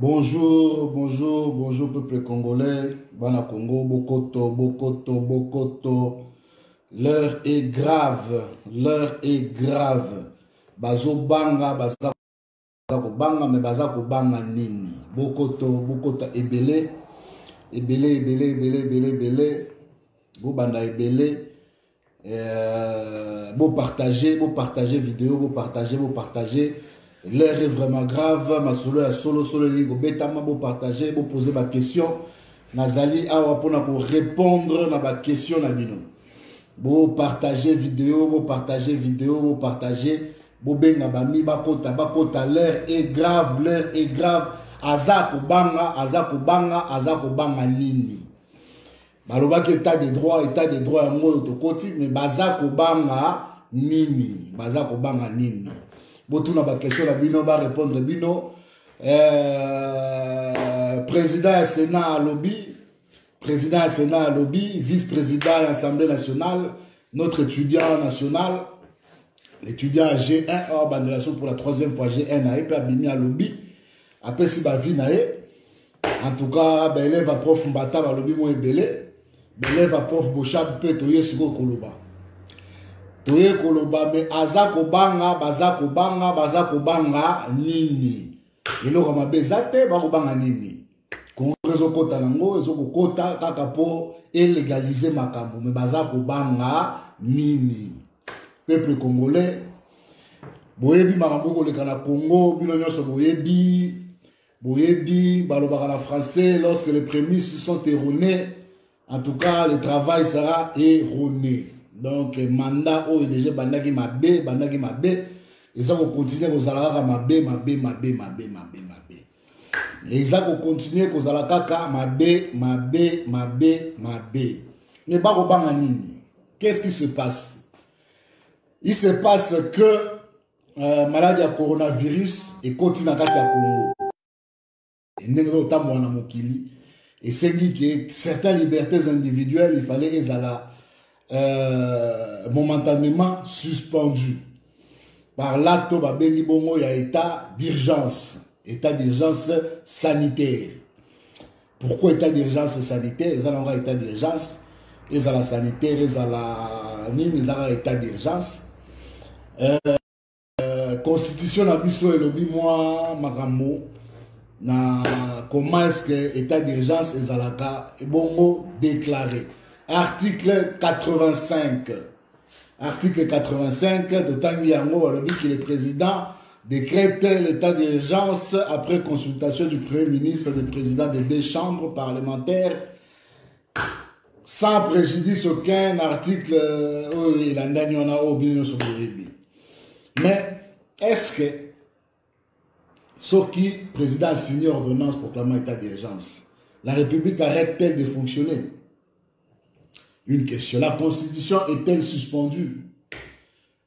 Bonjour, bonjour, bonjour peuple congolais, Bana Congo, Bokoto, Bokoto, Bokoto. L'heure est grave, l'heure est grave. Bazo banga, banga, mais bazako banga nini. Bokoto, Bokoto, ebele, ebele, ebele, ebele, ebele, ebele. Bo banda ebele. Vous partagez vidéo, vous partagez. L'heure est vraiment grave. Ma solo, betama, vous partagez, vous posez ma question. Nazali awa pona pour répondre à ma question na bino. Vous partagez vidéo, vous partagez. Vous benga bami bakota. L'heure est grave, Azako banga nini. Balobaki état de droit yango to koti mais bazako banga nini botuna ba question la bino ba répondre bino président du Sénat à lobby vice-président à l'Assemblée nationale, notre étudiant national, l'étudiant G1 hors bandélation pour la troisième fois G1 a été abîmé à lobby après si ba vie nae en tout cas ben élève à prof mbata ba lobby mo ebele. Belève à prof Bochab pe toye siko koloba. Toye koloba mais azako banga nini. Elo kama bezate bako banga nini. Kongreso kota nango ezoko kota kaka po illégaliser makambo mais bazako banga nini. Peuple congolais boyebi makambo ko leka na Congo bino nyonso boyebi balobaka na français lorsque les prémices sont erronées. En tout cas, le travail sera erroné. Donc, mandat, oh, déjà, bandaki mabe. Et ça, vous continuez, vous allez mabe. Et ça, vous continuez, vous allez kaka mabe. Mais bah, qu'est-ce qui se passe? Il se passe que maladie à coronavirus et continue à Congo. Et n'est pas autant mokili. Et c'est dit que certaines libertés individuelles, il fallait qu'elles soient momentanément suspendues. Par l'acte, il y a état d'urgence sanitaire. Pourquoi état d'urgence sanitaire? Ils ont un état d'urgence, ils ont la sanitaire, ils ont un état d'urgence. Constitution d'abisso et le bimois, Marambo. Comment est-ce que l'état d'urgence est bongo déclaré. Article 85 de Tanguy Yango a dit que le président décrète l'état d'urgence après consultation du premier ministre, du président des deux chambres parlementaires sans préjudice aucun. Article mais est-ce que ce qui président a signé ordonnance proclamant état d'urgence, la République arrête-t-elle de fonctionner? Une question. La Constitution est-elle suspendue?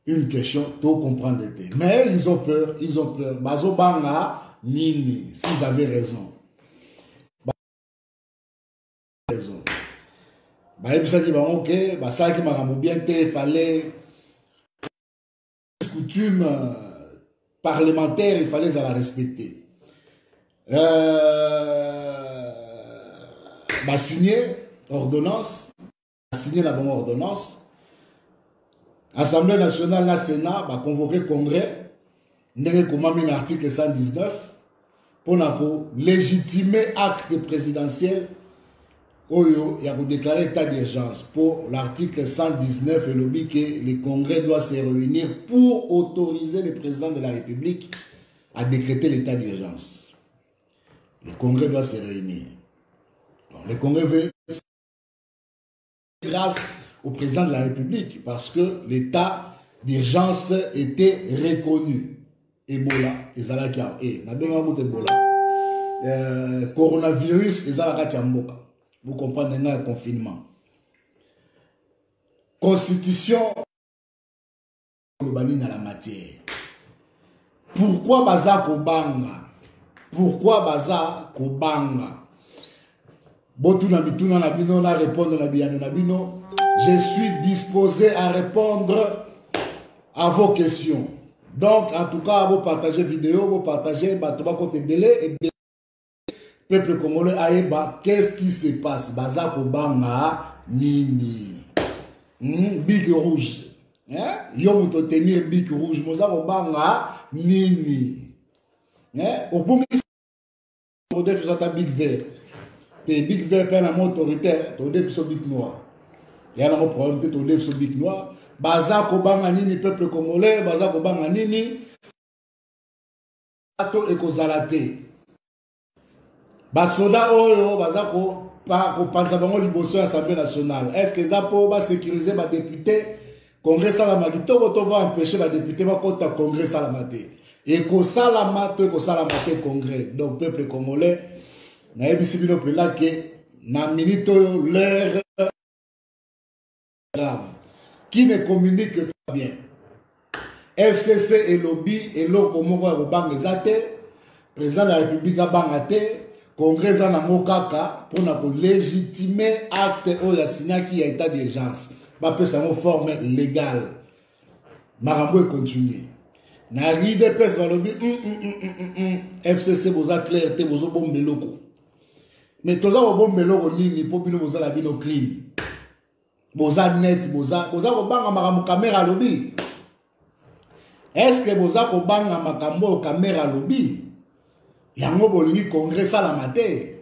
Une question. Tout comprendre. Mais ils ont peur. Bazo banga nini. S'ils avaient raison. Ok. Ça qui m'a bien il fallait coutume parlementaire, il fallait la respecter. Signer ordonnance, signer la bonne ordonnance. Assemblée nationale, la Sénat, convoquer congrès, n'est comme un article 119 pour légitimer acte présidentiel. Il y a déclaré état d'urgence pour l'article 119 et le dit que le Congrès doit se réunir pour autoriser le président de la République à décréter l'état d'urgence. Le Congrès doit se réunir. Donc, le Congrès veut grâce au président de la République parce que l'état d'urgence était reconnu. Ebola, coronavirus, vous comprenez le confinement. Constitution dans la matière. Pourquoi baza kobanga? Botuna mituna na bino na répondre na biyano na bino. Je suis disposé à répondre à vos questions. Donc en tout cas, vous partagez vidéo, vous partagez, bah tu vas côté belé et peuple congolais aeba qu'est-ce qui se passe baza kobanga nini big rouge yo moto tenir big rouge moza kobanga nini obungi modèle faisant big vert te big vert pe na autoritaire to de biso big noir ya na mo problème te to de biso big noir baza kobanga nini peuple congolais baza kobanga nini ato ekozala te basoda oyo baza kopanza bango liboso ya assemblée nationale est-ce que eza mpo basécuriser badéputé congrès salama kitoko to baempêche badéputé bakota congrès salama te ekosalama to ekosalama te congrès donc peuple congolais nayebisi bino mpenza ke na minute oyo l'air grave qui ne communique pas bien FCC elobi eloko moko ya kobanga eza te président de la république abanga te congrès eza nango kaka mpona kolégitimer acte oyo asignaki ya état d'urgence bapesa yango forme légale makambo econtinue na ridps balobi FCC boza clair te bozobomba eloko mais toza kobomba eloko nini mpo bino bozala bino clean boza net boza kobanga makambo caméra alobi est-ce que boza kobanga makambo oyo caméra alobi yango bolingi congrès salama te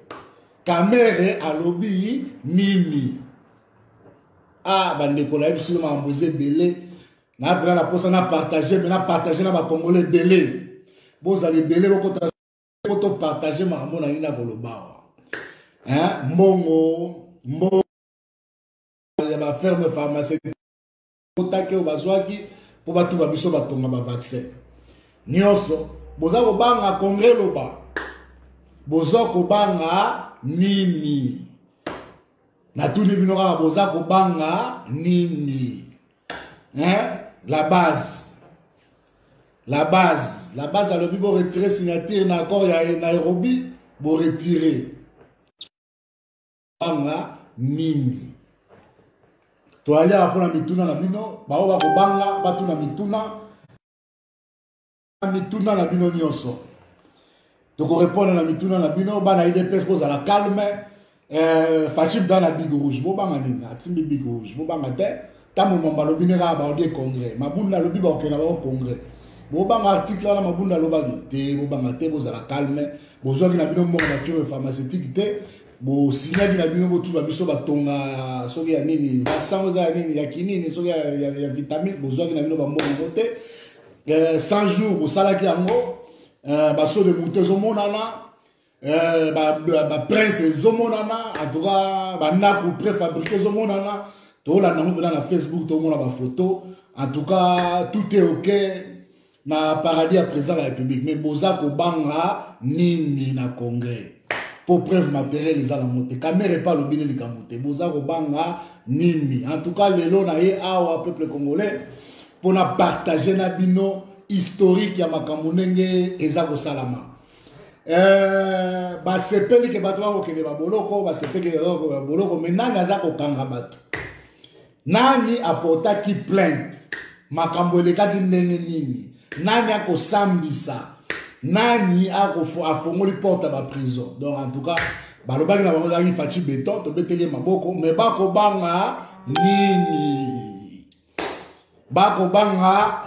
caméra alobi nini bandeko na biso makambo eza ebele na pena na posa na partager mais na partager na bakongolais ebele bozala ebele bokota partager makambo na nini na koloba mbongo ya baferme pharmaceutique otake oyo bazwaki mpo batuba biso batonga bavaccin nyonso boza kobanga congrès loba boza kobanga nini natuni bino kaka boza kobanga nini la base alobi bo retirer signature na accord ya Nairobi bo retirer banga nini toali apo na mituna na bino bao bakobanga batuna mituna na bino nyonso tokorépondre na mituna na bino bana idps kozala calme Fachim dans la big rouge bobanga nini atimbi big rouge bobanga te tamu momba lobi ne kaka baodie congrès mabunda lobi baokena bao congrès bobanga article wana mabunda lobaki te bobanga te bozala calme bozwaki na bino mbongo na firme pharmaceutique te bosignaki na bino botuba biso batonga soki ya nini vaccin oza ya nini ya kinini soki ya vitamine bozwaki na bino bambongo te 100 jours bosalaki yango baso de moute ezomonana baprince ezomonana en tout cas bandako préfabriqué ezomonana tolanda yango mpena na Facebook tomona bafoto en tout cas tout est ok na paradis ya président de la république mais boza kobanga nini na congrès pour preuve matérielle eza nango te caméra epa alobi nini likambo te boza kobanga nini en tout cas lelo na ye awa peuple congolais mpona partage na bino historique ya makambo ndenge eza kosalama basepeli ke bato bakokende baboloko basepeli ke bato baboloko mais nani aza kokanga bato nani aportaki plainte makambo elekaki ndenge nini nani akosambisa nani afongoli porte ya baprison donc en tout cas balobaki na bango ezalaki faci beton tobeteli maboko mais bakobanga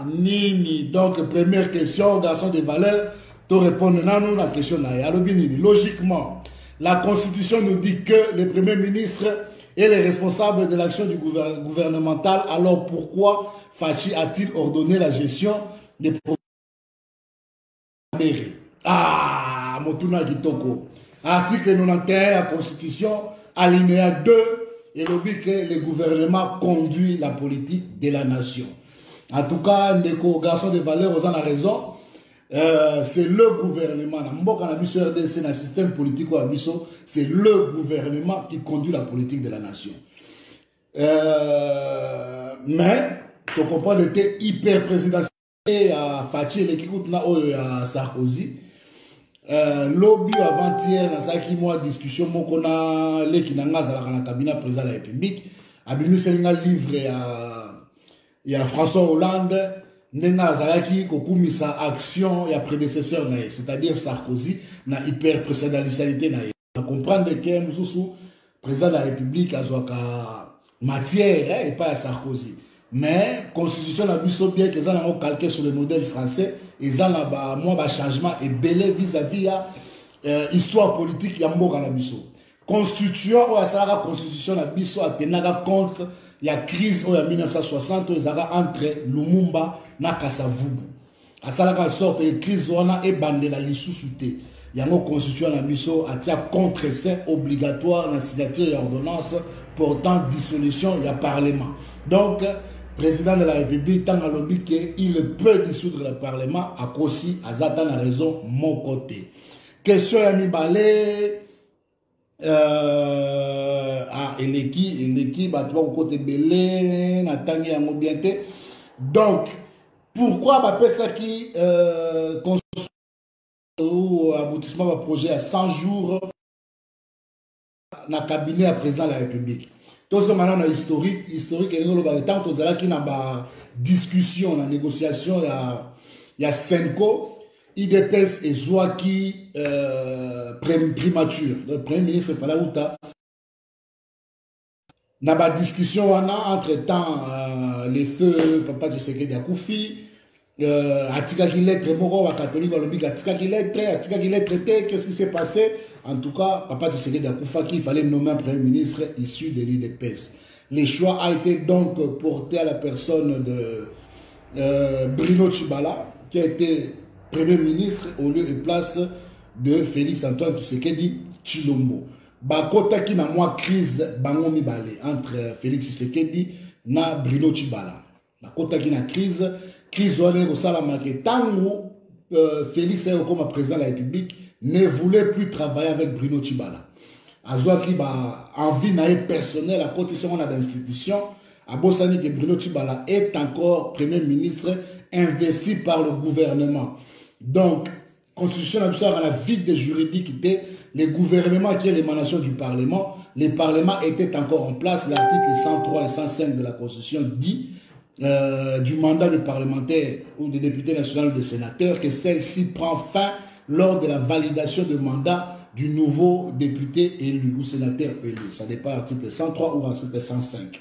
nini donc première question garçon de valeur to répondre nanu la question na alobi nini logiquement la constitution nous dit que le premier ministre est le responsable de l'action du gouvernemental alors pourquoi Fachi a-t-il ordonné la gestion des mairies motuna kitoko article 91 de la constitution alinéa 2 et lobby que le gouvernement conduit la politique de la nation. En tout cas, ndeko garçon de valeur aux en a raison. C'est le gouvernement. RDC, dans système politique, c'est le gouvernement qui conduit la politique de la nation. Mais, je comprends, il était hyper présidentiel à Fachi, l'équipe à Sarkozy. Lobby avant-hier, dans cette discussion, on a l'équipe dans le cabinet président de la République. Abimi Selinga livre à François Hollande. Nena Zalaki kokumisa action ya prédécesseur na c'est-à-dire Sarkozy na hyper présidentialité na on comprendre que Moussou président de la République a matière et pas à Sarkozy mais constitution na biso bien que ça n'a calqué sur le modèle français et ça n'a pas moins changement et belé vis-à-vis à histoire politique ya mboka na biso constitution ou la constitution na biso a tenaka compte il y a crise en 1960 entre Lumumba na Kasavubu. À ça la sorte de crise wana et bandela lisusu te. Yango constitution na biso atia contre-saint obligatoire na signature ya ordonnance portant dissolution ya parlement. Donc président de la République tant lobby que il peut dissoudre le parlement à cause azata na raison mon côté. Question ya mibale eleki bato ba côté belé na tangi ya mobienté. Donc pourquoi bapesa qui ou aboutissement va projet à 100 jours na cabinet à président de la République. Tout ce maintenant historique et nous le temps tout ça qui na ba discussion na négociation ya Senko IDPS et Zouaki primature. Le premier ministre Falaouta n'a pas discussion entre temps les feux papa Tshisekedi Akoufi atika qui lettre moko wa catholique balobi atika qui lettre qu'est-ce qui s'est passé en tout cas papa Tshisekedi Akoufa qu'il fallait nommer un premier ministre issu de l'UDPS. Le choix a été donc porté à la personne de Bruno Tshibala qui a été Premier ministre au lieu et place de Félix Antoine Tshisekedi Tshilombo. Bakota qui n'a moins crise bango mibale entre Félix Tshisekedi na Bruno Tshibala. Bakota qui n'a crise wane au salamake tango Félix est comme président de la République ne voulait plus travailler avec Bruno Tshibala. Azwa qui ba envie na personnel à côté de l'institution à Bossani que Bruno Tshibala est encore premier ministre investi par le gouvernement. Donc, constitution a la vide juridique, le gouvernement qui est l'émanation du Parlement, le Parlement était encore en place, l'article 103 et 105 de la Constitution dit du mandat de parlementaire ou de député national ou de sénateur que celle-ci prend fin lors de la validation de mandat du nouveau député élu ou sénateur élu. Ça dépend de l'article 103 ou l'article 105.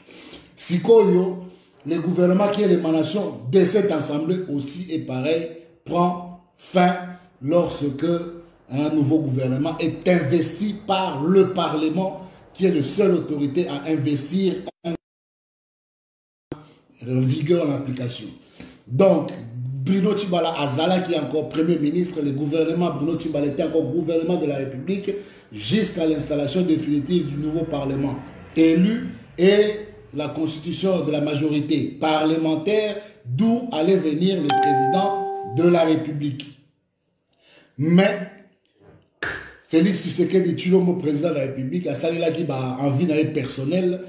Sikoyo, le gouvernement qui est l'émanation de cette assemblée aussi est pareil, prend fin lorsque un nouveau gouvernement est investi par le Parlement qui est la seule autorité à investir en vigueur en application. Donc, Bruno Tshibala Azala qui est encore Premier ministre, le gouvernement Bruno Tshibala était encore gouvernement de la République jusqu'à l'installation définitive du nouveau Parlement élu et la constitution de la majorité parlementaire d'où allait venir le président de la République. Mais Félix Tshisekedi Tshilombo, président de la République, a sali là qui a envie d'aller personnel,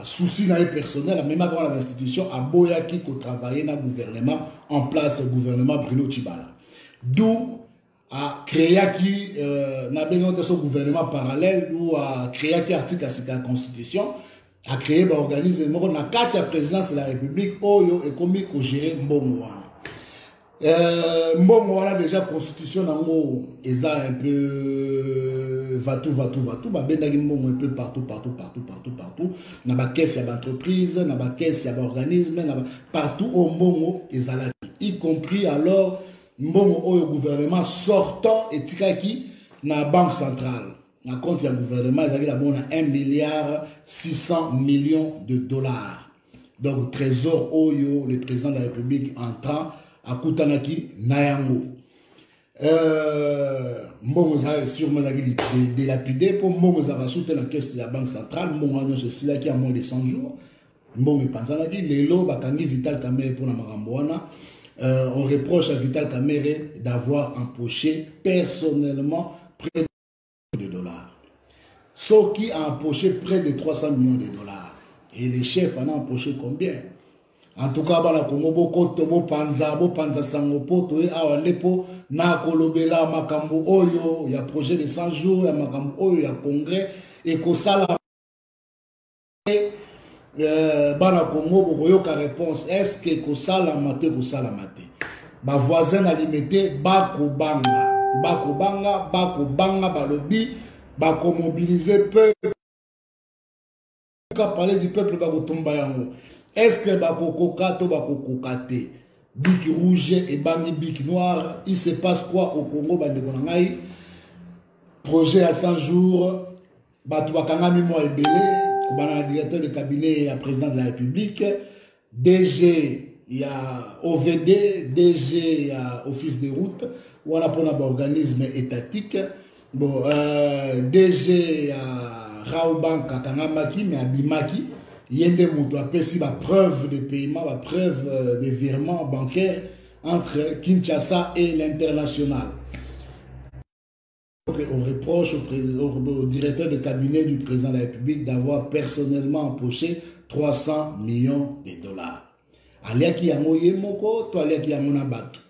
souci d'aller personnel, même avant l'institution, a boya qui travaillait dans le gouvernement, en place le gouvernement Bruno Tshibala. D'où a créé qui n'a besoin de ce gouvernement parallèle, d'où a créé qui article à la Constitution, a créé un organisme, na la présidence de la République, Oyo et comme il gérer Mbongo. Mbongo wana déjà constitution nango eza un peu vatou babendaki mbongo un peu partout na ba caisse ya entreprise na ba caisse ya organisme na partout au mbongo ezalaki y compris alors mbongo oyo gouvernement sortant etikaki na banque centrale na compte ya gouvernement ezalaki na bona 1,6 milliard de dollars. Donc trésor oyo le président de la République entrant à Koutanaki, Nayango. Mbongo a sûrement délapidé pour Mbongo a soutenu la caisse de la Banque centrale. Mbongo a ceci là qui a moins de 100 jours. Mbongo Panzanaki, Lelo, Bakangi, Vital Kamere pour la Maramboana. On reproche à Vital Kamere d'avoir empoché personnellement près de dollars. Ce qui a empoché près de 300 millions de dollars. Et les chefs en ont empoché combien? En tout cas, bala Congo bo panza sangopo et awalepo na kolobela makambo oyo, il y a projet de 100 jours, il y a makambo oyo, il y a congrès et kosala bana Congo bokoyoka réponse est-ce que kosala mate kosala mate ba voisin na limité bakobanga balobi bakomobiliser peuple parler du peuple bakotomba yango est-ce que bakokoka to bakokoka te bic rouge et bani bic noir il se passe quoi au Congo bandeko na ngai projet à 100 jours batu bakangami mo ebele le directeur de cabinet et le président de la République, DG, il y a OVD, DG, il y a Office de route, on a pour un organisme étatique. Bon, DG, il y a Raobank, Kangamaki, mais à Bimaki, il y a des motos, après, si la preuve de paiement, la preuve de virement bancaire entre Kinshasa et l'international. On reproche au directeur de cabinet du président de la République d'avoir personnellement empoché 300 millions de dollars. Aliaki yango yemoko, to aliaki yango na bato.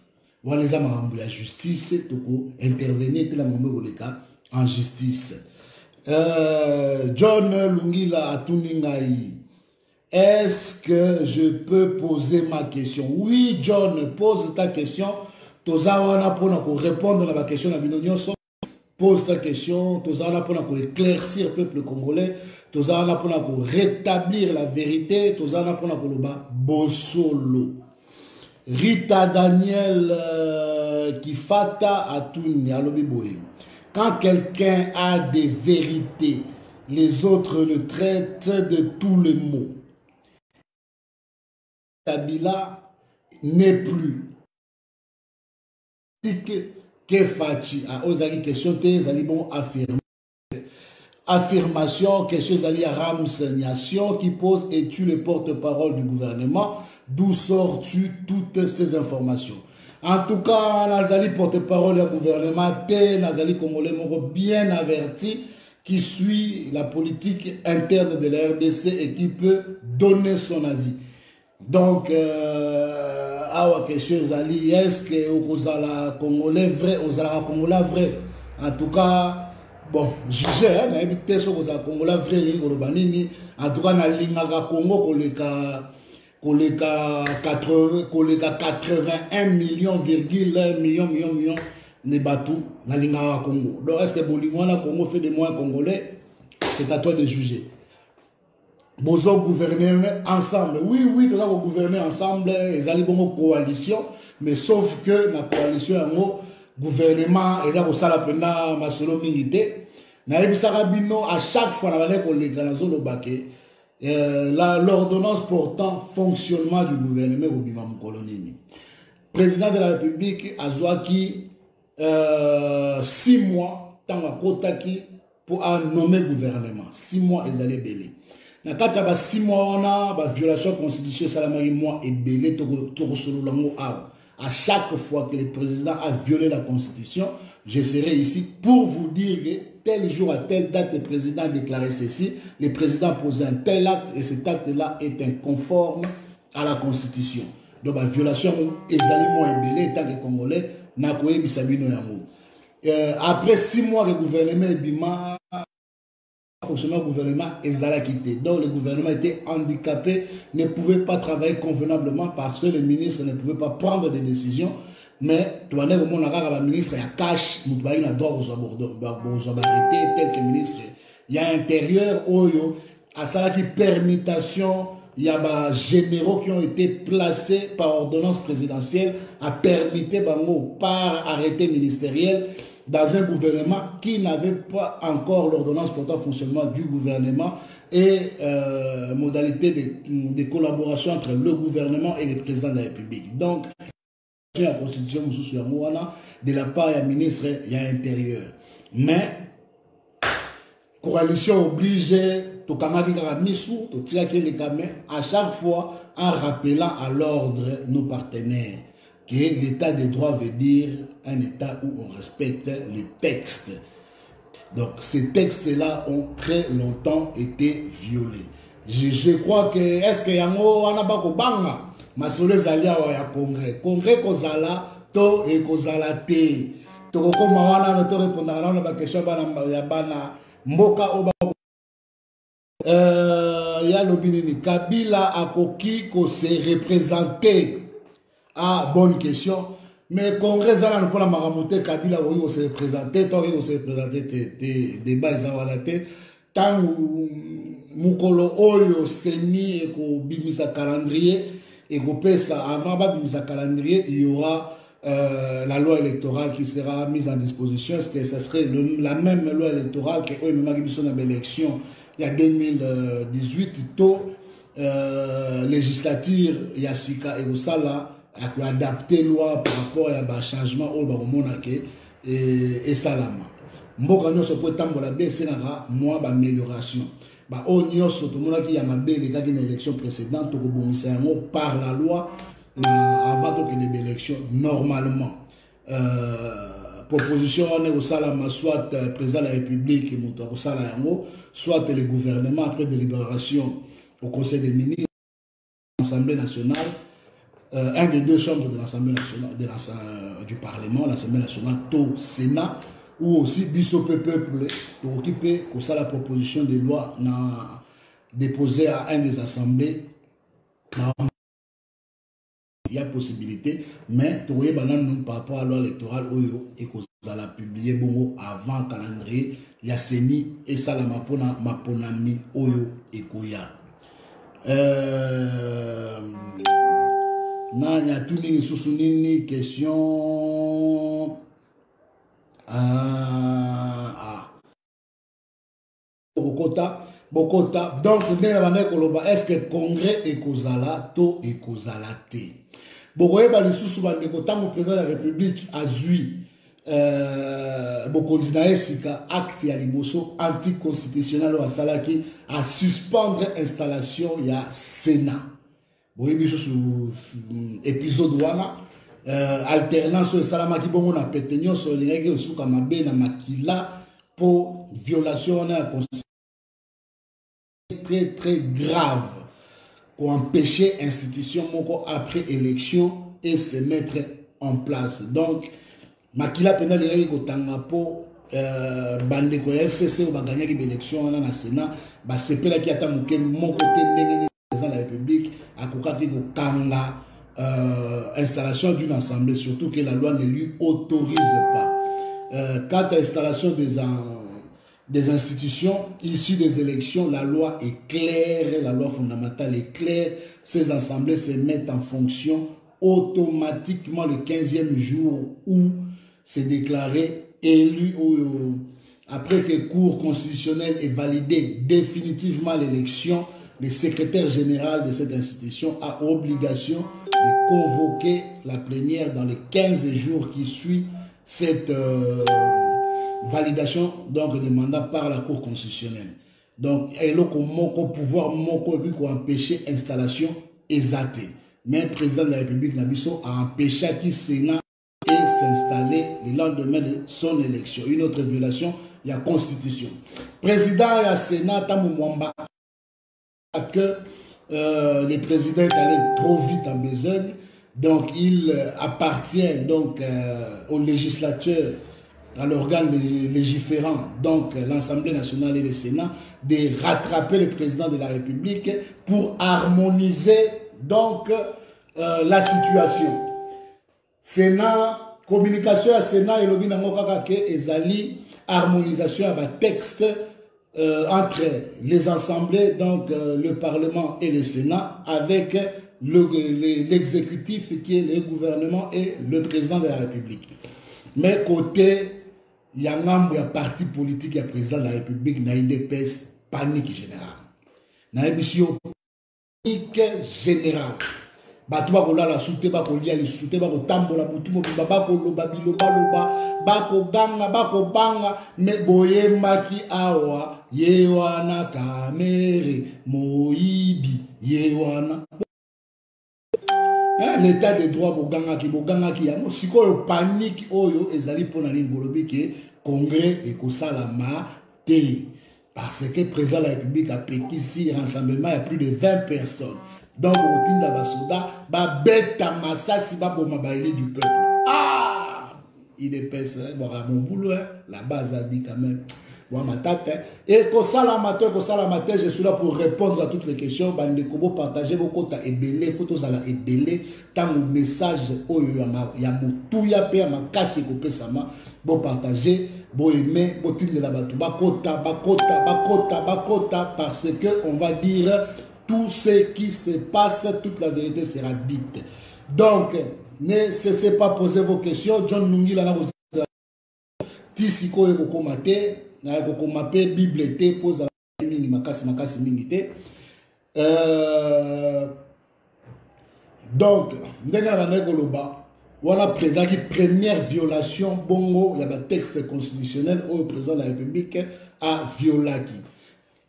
Voilà les amambou la justice, toko intervenir la mambo en justice. John Lungila Atuningai. Est-ce que je peux poser ma question? Oui, John, pose ta question. Tozawana pour répondre à la question de l'Union. Pose ta question, Tozana pour éclaircir le peuple congolais, Tozana pour rétablir la vérité, Tozana pour Bosolo. Rita Daniel Kifata Atouni, Alobiboé. Quand quelqu'un a des vérités, les autres le traitent de tous les mots. Kabila n'est plus. Que Fachi a osé question te bon affirmation question zali à Ramseniation qui pose et tu le porte-parole du gouvernement, d'où sors-tu toutes ces informations? En tout cas Nazali porte-parole du gouvernement te Nazali Congolais bien averti qui suit la politique interne de la RDC et qui peut donner son avis. Donc question zali est-ce que vous allez congolais vrai vous allez congolais vrai en tout cas bon jugé na éviter ce vous allez congolais vrai li en tout cas na linga Congo koleka 81 millions millions ne batu na linga Congo. Donc est-ce que bolingo na Congo fait des moyens congolais? C'est à toi de juger. Bozo gouverner ensemble. Oui, nous allons gouverner ensemble. Ils allaient une coalition. Mais sauf que la coalition, le gouvernement, ils ont ça la peine ma solo milité. À chaque fois, l'ordonnance portant fonctionnement du gouvernement au Bimam Colonini. Président de la République, Azouaki, 6 mois, tant à Kotaki, pour nommer gouvernement. 6 mois, ils allaient bêler. Na kati ya 6 mois on a violation constitutionnelle salamari moi et belé à chaque fois que le président a violé la constitution, je serai ici pour vous dire que tel jour à telle date le président a déclaré ceci, le président a posé un tel acte et cet acte là est inconforme à la constitution. Donc la violation est moi et belé tant que congolais n'a pas eu bisabino yango. Après 6 mois le gouvernement bima fonctionnement gouvernement est quitté. Donc le gouvernement était handicapé, ne pouvait pas travailler convenablement parce que le ministre ne pouvait pas prendre des décisions. Mais tu vois, le ministre il y a cash, il a droit aux arrêtés, tel que ministre. Il y a intérieur, à ça qui permutation, il y a des généraux qui ont été placés par ordonnance présidentielle à permettre par arrêté ministériel dans un gouvernement qui n'avait pas encore l'ordonnance portant fonctionnement du gouvernement et modalité de collaboration entre le gouvernement et le président de la République. Donc, la constitution de la part du ministre, il y a intérieur. Mais, coalition obligée, à chaque fois en rappelant à l'ordre nos partenaires que l'état des droits veut dire un état où on respecte les textes. Donc ces textes-là ont très longtemps été violés. Je crois que est-ce que yango wana bako banga masolo zalia ya congrès kozala to et kozala te to ko mawana to répondre na ba question bana ya bana mboka o Il y a l'opinion Kabila a coquille qu'on s'est représenté. Ah, bonne question. Mais Congrès, ça n'a pas la maramoté, Kabila, oui, on s'est représenté, toi, oui, on s'est représenté des débats, ils ont relaté. Tant Moukolo, Oyo, Seni, et qu'on bimisa calendrier, et qu'on paie ça avant, bimisa calendrier, il y aura la loi électorale qui sera mise en disposition. Est-ce que ça serait la même loi électorale que eux, même qui sont dans l'élection il y a 2018, tôt, législature, il y a Sika et Oussala, a adapté loi par rapport à un changement au Baromonake et Salama. Mboka nyonso po tambola be senaka moi ba amélioration. Ba o nyonso to mona ki ya mabe les gars qui dans l'élection précédente to bongisa yango par la loi avant que les élections normalement. Proposition on est au Salama soit président de la République et moto au Salama soit le gouvernement après délibération au Conseil des ministres, l'Assemblée nationale. Un des deux chambres de l'Assemblée nationale, du Parlement, l'Assemblée nationale, au Sénat, ou aussi Bisso Peuple, pour occuper ça la proposition de loi déposée à un des assemblées. Il y a possibilité, mais vous voyez, par rapport à la loi électorale, et qu'on a publié bon, avant le calendrier, il y a Seni et Salamapona, Maponami, Oyo et Koya. Il y a tout les sous-soulignes, question. Bokota. Donc, est-ce que le Congrès est Kozala, to et Kozala te? Bokoye ba le sous-soulignes, le président de la République a zui. Bokondina Sika, acte ya liboso anticonstitutionnel ou Salaki à suspendre installation ya Sénat. Vous voyez, sur l'épisode alternance sur Salamaki Bongo na Pétegnon sur les règles sous Kamabe na Makila pour violation de la Constitution très très grave pour empêcher l'institution après élection et se mettre en place. Donc, Makila pendant les règles pour bande ko FCC ou gagner l'élection dans le Sénat, c'est là qui attend mon côté de la République à Kokaki Kanga installation d'une assemblée, surtout que la loi ne lui autorise pas. Quant à l'installation des institutions issues des élections, la loi est claire, la loi fondamentale est claire. Ces assemblées se mettent en fonction automatiquement le 15e jour où c'est déclaré élu après que le cours constitutionnel ait validé définitivement l'élection. Le secrétaire général de cette institution a obligation de convoquer la plénière dans les 15 jours qui suivent cette validation donc des mandats par la Cour constitutionnelle. Donc, il y a un pouvoir qui empêcher l'installation exatée. Mais le président de la République Nabiso a empêché qu'il Sénat et s'installer le lendemain de son élection. Une autre violation, il y a la Constitution. Président et la Sénat, Tamou Mwamba, que le président est allé trop vite en besogne, donc il appartient donc au législateur, à l'organe légiférant, donc l'Assemblée nationale et le Sénat, de rattraper le président de la République pour harmoniser donc la situation. Sénat, communication à Sénat et lobby n'angokaka ezali harmonisation à texte entre les assemblées, donc le Parlement et le Sénat, avec l'exécutif qui est le gouvernement et le président de la République. Mais côté, il y a un parti politique, il y a le président de la République, il y a une panique générale. Il y a une panique générale. Bato bakolala sute bakolia lisute bakotambola butu mobimba bakoloba biloba loba bakoganga bakobanga me boyemaki awa yewana kamere moyibi yewana l'état de droit bogangaki yango sikoyo panique oyo ezali pona nini bolobi ke congrès ekosalama te parce que président de la République a péquisi rassemblement il y a plus de 20 personnes. Donc, au la basoda, ba bête à massassi, ba boma bailé du peuple. Ah! Il est pèse, mon boulot, la base a dit quand même. Et que ça la matin, je suis là pour répondre à toutes les questions. Bandeko, partager vos quotas et belé, photos à la et belé. Tant le message, oh, il y a tout, il y a pas ma casse et coupé ça ma. Bon partager, bon aimer, bon tirer la bateau. Bakota, parce que on va dire tout ce qui se passe, toute la vérité sera dite. Donc, ne cessez pas de poser vos questions. John Nungi là, vous Tisiko et Kokomate. Bible te pose la mingi makasi mingi donc ndenge na ngoloba wana président qui première violation bongo il y a un texte constitutionnel où le président de la République a violé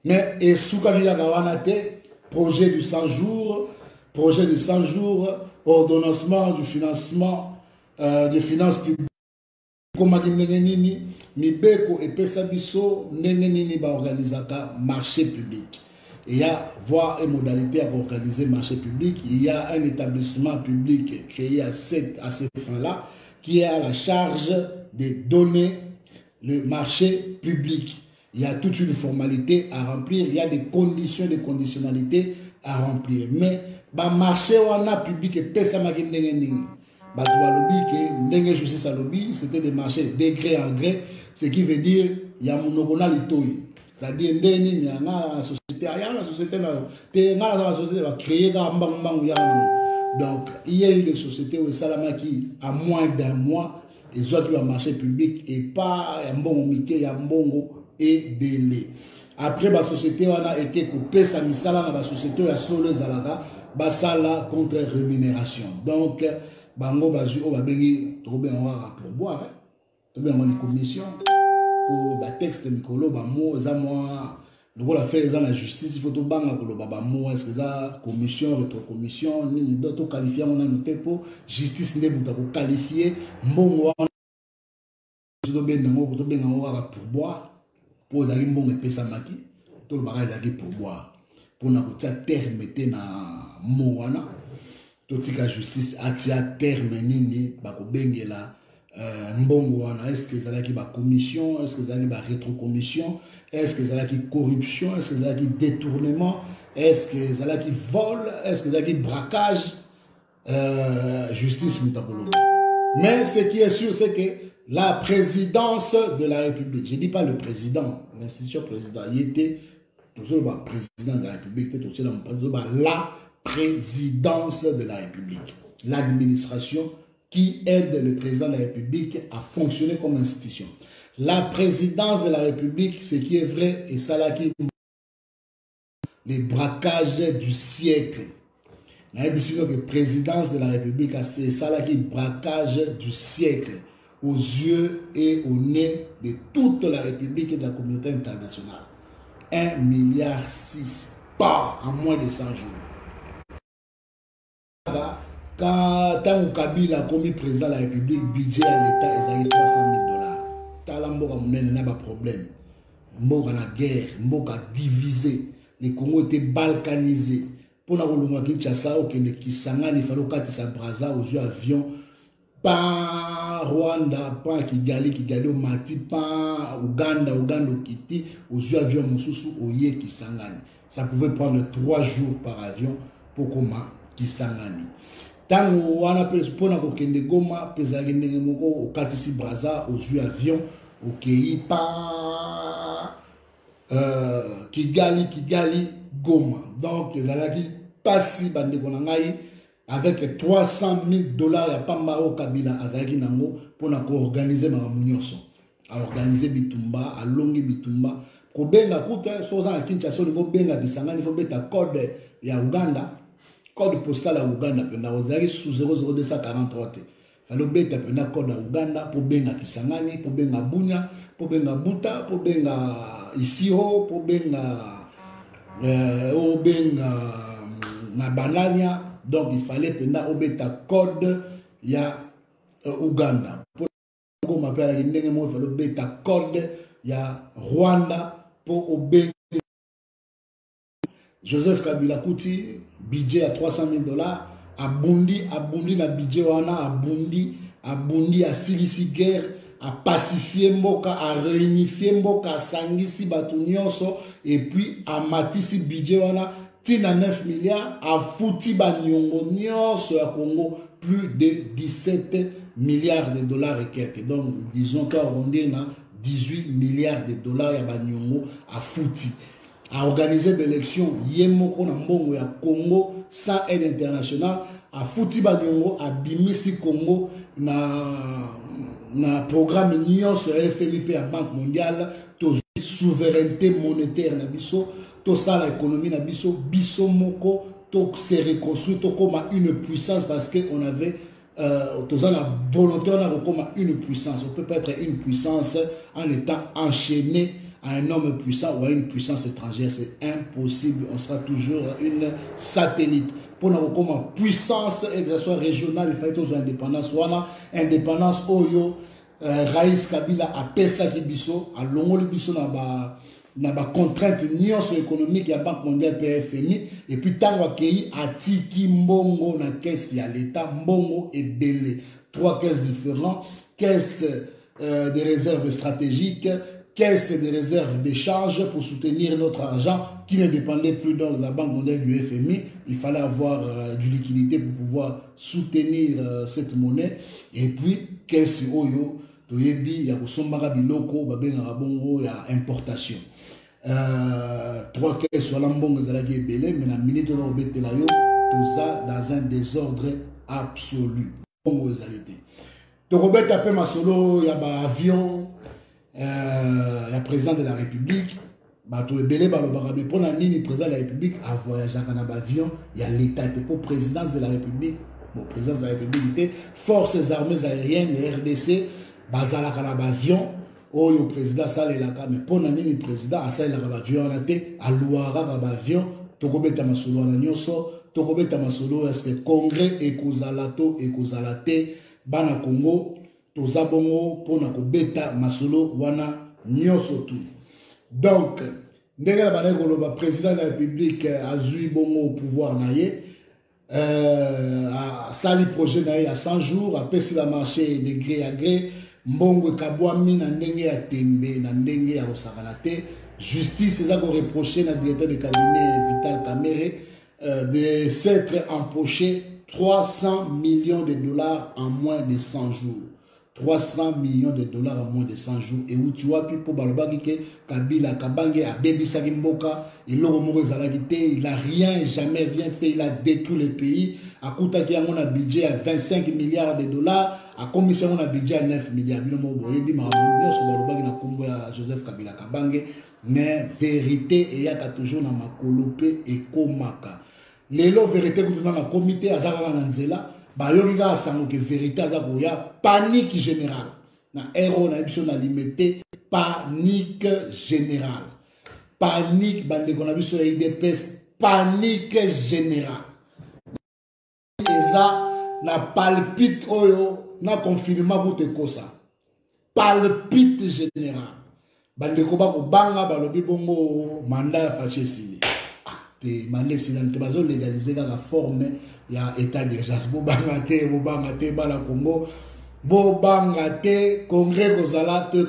mais et soukali ya wana te projet du 100 jours ordonnancement du financement des finances publiques. Comme nini mibeko et pesa biso nini ba organisaka marché public. Il y a voie et modalité à organiser marché public. Il y a un établissement public créé à ces fins-là qui est à la charge de donner le marché public. Il y a toute une formalité à remplir. Il y a des conditions, des conditionnalités à remplir. Mais ba marché wana public et pesa nini. C'était des marchés de gré en gré, ce qui veut dire il y a monogona litoi. C'est-à-dire il y a une société, la société va créer donc il y a eu des sociétés où Salama qui a moins d'un mois les autres le marché public et pas un bon omité, il y a un bon et délai. Après la société on a été coupé ça misala dans la société à solo zalaga basala contre rémunération. Donc bango bazu o babengi to ben on pour boire to ben on commission pour ba texte mikolo ba mo za moi donc la faire dans la justice il faut to banga ko ba mo est-ce que ça commission rétrocommission ni d'autres qualifier on a noté pour justice ne buta ko qualifier mbongo to ben ngo to ben on pour boire pour la mbongo pesa maki to le bagage za pour boire pour na ko tia terme te na mo wana totika justice atia terme nini bakobengela mbongo wana est-ce que ezalaki ba commission est-ce que ezalaki ba rétrocommission est-ce que ezalaki corruption est-ce que ezalaki détournement est-ce que ezalaki vol est-ce que ezalaki braquage justice mutakolo. Mais ce qui est sûr c'est que la présidence de la République, je dis pas le président, l'institution président, il était toujours le président de la République, la présidence de la République, l'administration qui aide le président de la République à fonctionner comme institution. La présidence de la République, ce qui est vrai, et ça là qui les braquages du siècle. La présidence de la République, c'est ça là qui braquage du siècle aux yeux et au nez de toute la République et de la communauté internationale. 1,6 milliard pas en moins de 100 jours. Quand Kabila a commis président de la République, budget à l'État est à 300 000 $. Talamboka n'a pas de problème. Mboka na guerre, Mboka divisé. Les Congo étaient balkanisés. Pour la Kinshasa, au Kisangani, il fallait katisa Braza aux yeux avions. Pas Rwanda, pas Kigali au Mati, pas Uganda au Kiti, aux yeux avions Moussousou, au Yé Kisangani. Ça pouvait prendre 3 jours par avion pour Koma Kisangani. Tant on a pu pour Kende Goma, Pesagé Moko, au Katisi Braza, aux yeux avions, au Kei, pas Kigali, Goma. Donc, les Alaki, pas si Bandegonangaï. Avec 300 000 $, il n'y a pas Mao Kabila Azaki Nango pour organiser ma munyoso. À organiser Bitumba, à longi Bitumba. Ko benga kuta, soza à Kinshasa, il faut benga Bisangani, il faut mettre un code ya Uganda, code postal à Uganda, pena ozaki sous 00243. Il fallait mettre un code à Uganda pour benga Kisangani, pour benga Bunya, pour benga Buta, pour benga Isiro, pour benga na Banania. Donc il fallait pendant obeta code ya Uganda. Pour m'appeler il fallait obeta code ya Rwanda pour obéir. Joseph Kabila Kuti budget à 300 000 $. Abundi na budget wana abundi à Silisi guerre à pacifier mboka, à réunifier mboka, à sangisi batu nyonso, et puis à matisi budget wana, tina 9 milliards, à fouti ba nyongo nyonso à Congo, plus de 17 milliards de dollars et quelques. Donc, disons qu'arrondir na 18 milliards de dollars ya ba nyongo à fouti. À organiser l'élection, yemoko na mbongo ya Congo, sans aide internationale, à fouti ba nyongo, à bimisi Congo, na programme nyonso ya FMI pe ya Banque mondiale, to souveraineté monétaire na biso, to ça l'économie na biso, biso moko, to se reconstruire, to comme une puissance parce que on avait la volonté, on a comme une puissance. On ne peut pas être une puissance en étant enchaîné à un homme puissant ou à une puissance étrangère. C'est impossible. On sera toujours une satellite. Pour nous comme puissance, que ce soit régionale, il faut être indépendance. Voilà, indépendance, Oyo, Raïs Kabila a pesa ki biso, a longo biso na ba contrainte nyonso économique ya Banque mondiale PFMI, et puis tango akei atiki mbongo na caisse ya l'État, mbongo et belé. 3 caisses différentes, caisse de réserve stratégique, caisse de réserve d'échange pour soutenir notre argent qui ne dépendait plus de la Banque mondiale du FMI. Il fallait avoir du liquidité pour pouvoir soutenir cette monnaie. Et puis, caisse Oyo, Toyebi, ya kosombaka biloko, babengaka bongo ya importation. 3 caisses sur l'ambongo zalaki ebele, mais la minute de l'obetela yo, tout ça dans un désordre absolu. Bongo ezalite. Donc, obet appelle ma solo, ya ba avion, ya président de la République, bato ebele balobaka, mais pour la nini président de la République a voyagé en avion, il y a l'État pour présidence de la République. Bon, présidence de la République était forces armées aériennes, les RDC, bazalaka na avion. Oh, le président salelaka, mais pour nani le président a salelaka avion en até, a louara avion, tokobeta masolo na nyonso, tokobeta masolo est-ce que congrès ekozalato ekozalate bana Congo toza bongo pona kobeta masolo wana nyonso tout. Donc ndenge la bana koloba président de la République azui bongo au pouvoir na ye, a sali projet na ye à 100 jours, a pesi la marché de gré à gré. Mbongo kabwami na ndenge ya tembe na ndenge ya osakalate. Justice eza ko reprocher na directeur de cabinet Vital Kamerhe de s'être empoché 300 millions de dollars en moins de 100 jours. 300 millions de dollars en moins de 100 jours. Et où tu vois, puis pour Balobaki que Kabila Kabange a bébi Sagimboka, il n'a rien, jamais rien fait, il a détruit le pays. À Kouta qui a un budget à 25 milliards de dollars, à commission on a budget à 9 milliards. Joseph Kabila Kabange, mais vérité, et il y a toujours dans ma colopé et komaka. Les lots vérité que dans le comité à Zara Nanzela, Bayoriga sango que vérité à Zagoya, panique générale. Na héros na émission limité, panique générale. Panique, bande qu'on a vu sur l'IDPS, panique générale. Et ça, na palpite oyo, na confinement pour te kosa. Palpite générale. Bande koba ko banga, balobi bongo, mandat fachesili. Te mandé si dans te bazo légaliser la forme ya état d'urgence bobanga te bala Congo bobanga te congrès kozala te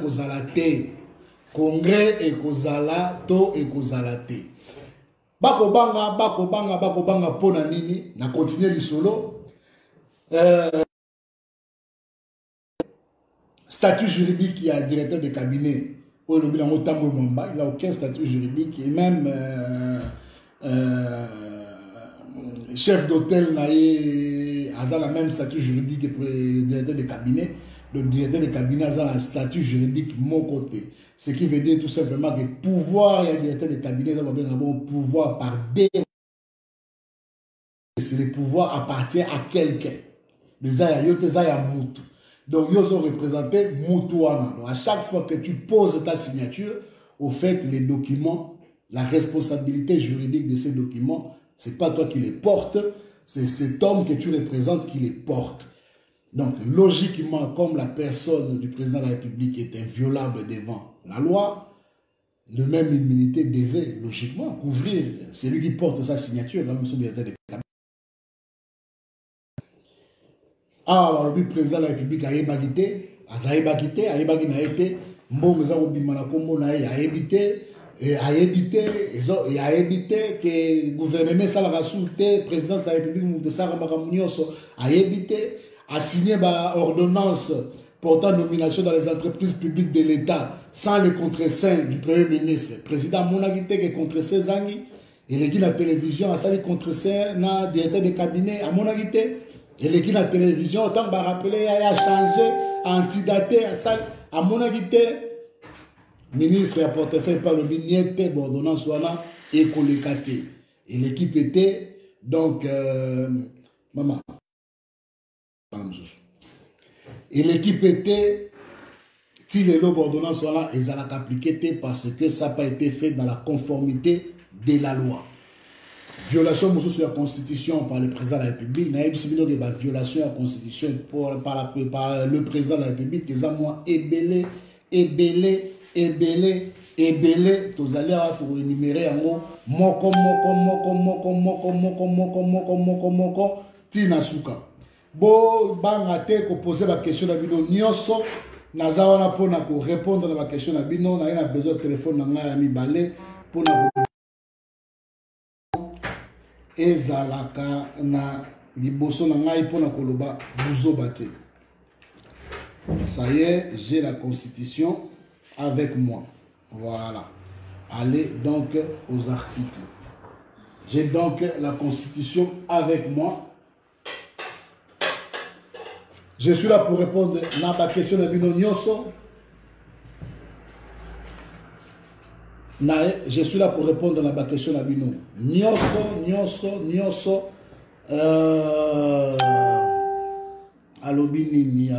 congrès et kozala to et kozala te bakobanga pona nini na continuer lisolo statut juridique il y a directeur de cabinet au lobby dans autant Mwamba, il a aucun statut juridique et même chef d'hôtel a la même statut juridique que le directeur de cabinet. Le directeur de cabinet a un statut juridique mon côté. Ce qui veut dire tout simplement que pouvoir et le directeur de cabinet a un pouvoir par deux. C'est le pouvoir appartient à quelqu'un. Donc, ils ont représenté Moutouana. Donc, à chaque fois que tu poses ta signature, au fait, les documents, la responsabilité juridique de ces documents, ce n'est pas toi qui les portes, c'est cet homme que tu représentes qui les porte. Donc, logiquement, comme la personne du président de la République est inviolable devant la loi, le même immunité devait, logiquement, couvrir celui qui porte sa signature, la même chose de cabinet. Ah, le président de la République a ébagité, azayebaki te ayebaki na ye te mbongo eza kobima na nkombo na ye ayebi te ayebi te ke gouvernement esalaka su te présidence de la république moto esalaka makambo nyonso ayebi te asigné baordonnance portant nomination dans les entreprises publiques de l'État sans le contre-seing du Premier ministre. Président amonaki te ke contre-seing ezangi eleki na télévision asali contre-seing na directeur de cabinet amonaki te eleki na télévision autant barapele ya changé antidaté asali amonaki te ministre ya portefeuille par le niete ordonnance wana ekoleka te et l'équipe était donc maman et l'équipe était si les ordonnances wana ezalaka appliqué parce que ça n'a pas été fait dans la conformité de la loi. Violation sur la constitution par le président de la République, il y a une violation de la constitution par le président de la République, qui est moi ébélé, tous allez avoir pour énumérer en gros, moko, tina suka. Bo, bangate, ko poser la question d'abino, nyoso, nazawana pour répondre à la question d'abino, n'a rien besoin de téléphone, n'a mi balé, pour ezalaka na liboso na ngai pona koloba buzobate. Ça y est, j'ai la constitution avec moi. Voilà. Allez donc aux articles. J'ai donc la constitution avec moi. Je suis là pour répondre à la question de Bino Nyoso. Je suis là pour répondre à la question de Bino. Nyoso. Alobinini.